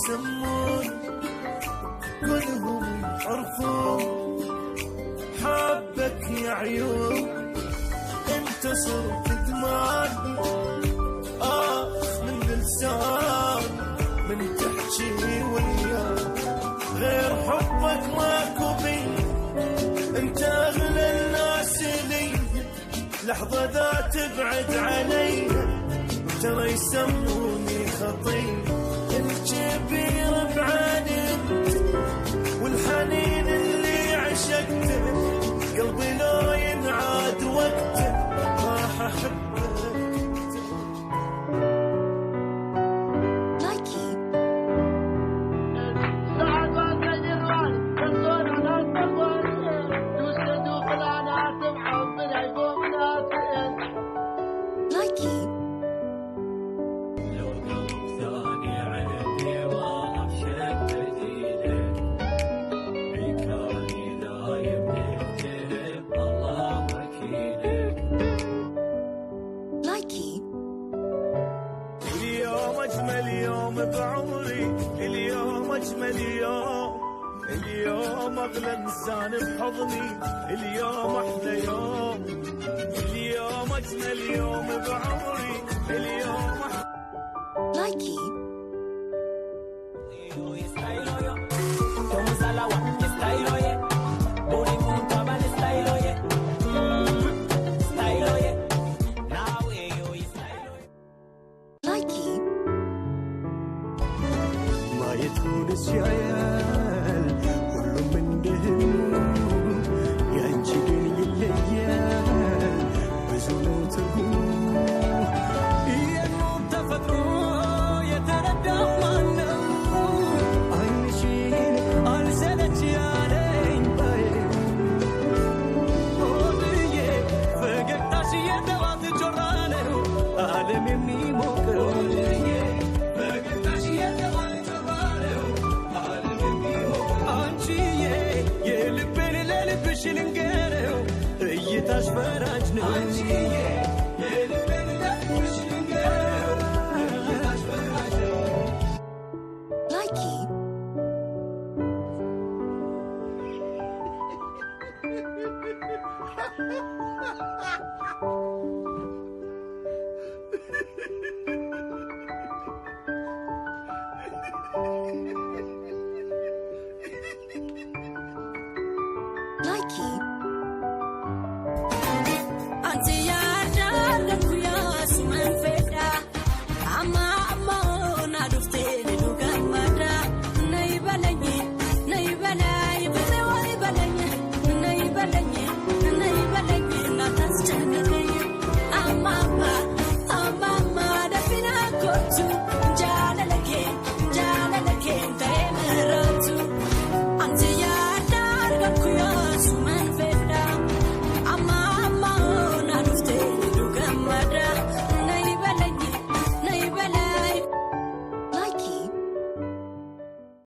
يسمون كلهم عرفون حبك يا عيون انت صرت دمان من لسان من تحكي وياه غير حبك ماكو بي انت اغلى الناس لي لحظة ذا تبعد علي ترى يسموني خطي الكبير بعالم والحنين اللي عشقته قلبي لو ينعاد وقته راح احبك اليوم أغلى إنسان بحضني اليوم أحلى يوم اليوم أجمل يوم بعمري اليوم لايكي لايكي ما يتونس يا لايكي